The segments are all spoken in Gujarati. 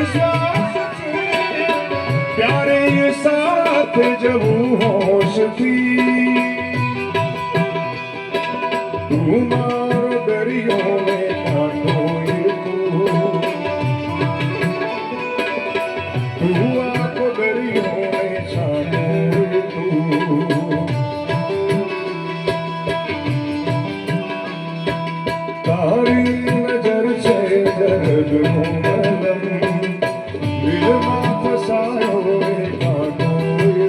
श्वास छूटे प्यारे ये साथ जब होश थी तू मारो दरियों में कांटो ये तू आको दरियों में छानो ये तारी नजर से दर्दों मलम दिल में फसायो ये कांटो ये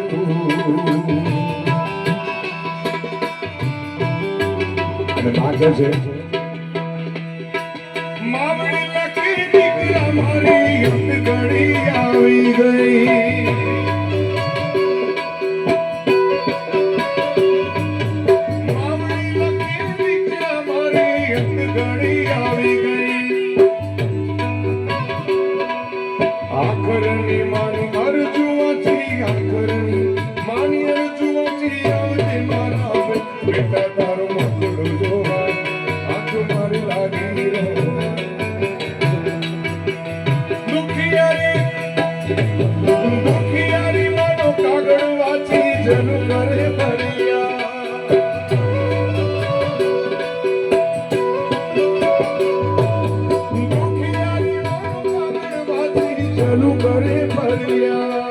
लागे છે માવડી લખી દીકરા મારી અંત ઘડી આવી ગઈ માવડી લખી દીકરા મારી અંત ઘડી આવી ગઈ આખરની માની અરજુઆથી આખરની માની અરજુઆથી આવજે મારા બેટા તારો મોકળું જોવા આંખ મારી લાગી રહો દુખિયારી માનો કાગળ વાંચી જનુ કરે ફરિયા દુખિયારી માનો કાગળ વાંચી જનુ કરે ફરિયા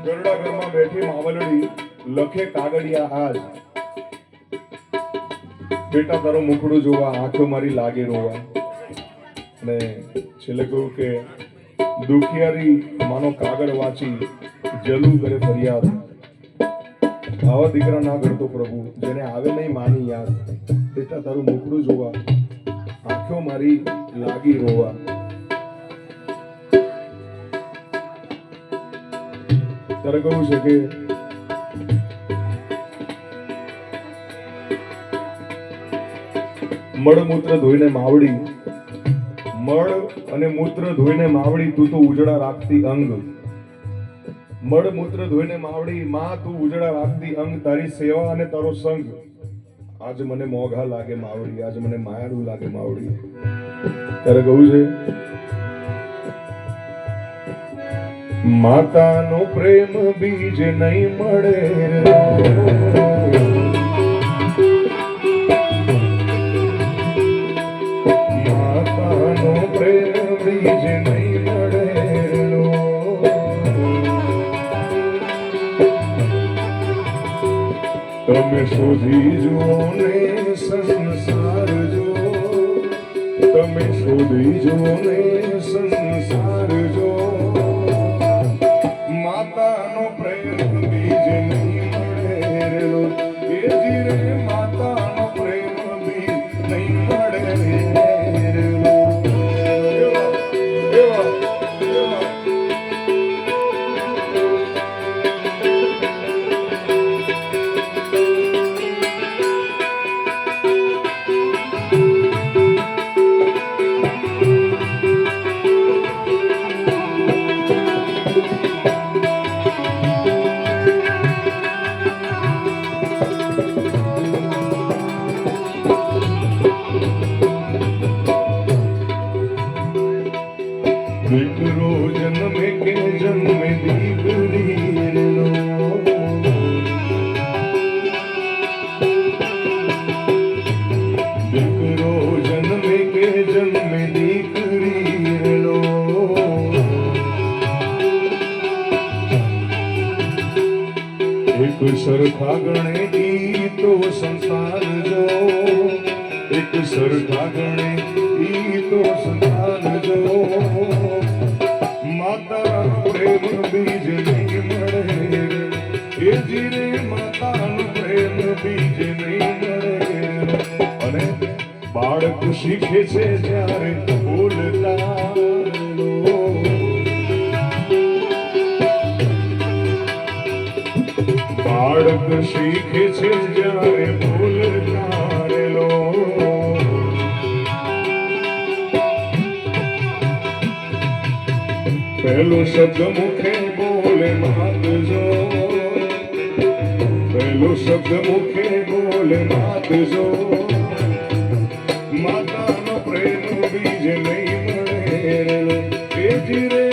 ગરુડા ઘરમાં બેઠી માવલડી લખે કાગળિયા આજ બેટા તારો મુખડું જોવા આંખો મારી લાગે રોવા ને છેલ્લે કહ્યું કે દુખિયારી માનો કાગળ વાંચી જલું કરે ફરિયાદ આવા દીકરા ના કરતો પ્રભુ જેને આવે નહીં માની યાદ બેટા તારું મુખડું જોવા આંખો મારી લાગી રોવા ત્યારે કહ્યું છે કે મળમૂત્ર ધોઈને માવડી મળ અને મૂત્ર ધોઈને માવડી તું તો ઉજળા રાખતી અંગ મળમૂત્ર ધોઈને માવડી માં તું ઉજળા રાખતી અંગ તારી સેવા અને તારો સંગ આજ મને મોઘા લાગે માવડી આજ મને માયાળું લાગે માવડી ત્યારે કહ્યું છે માતાનો પ્રેમ બીજ નહીં મળે માતાનો પ્રેમ બીજ નહીં મળે તમે શોધી જુઓ ને સંસાર જો તમે શોધી જુઓ ને સંસાર જો માતાનો પ્રેમ બીજ નહીં મળેલો એ જીરે માતાનો પ્રેમ બીજ નહીં મળેલો સરખા ગણે ઈ તો સંસાર જો, એક સરખા ગણે ઈ તો સંસાર જો, માતાનો પ્રેમ બીજ નહીં મળે, એ જીરે માતાનો પ્રેમ બીજ નહીં મળે. અને બાળક શીખે છે જ્યારે બોલતા, બાળક શીખે છે જ્યારે બોલતા રેલો. પહેલો શબ્દ મુખે બોલે માત જો, પહેલો શબ્દ મુખે બોલે માત જો, માતાનો પ્રેમ બીજ નહીં મળે રેલો, એ જીરે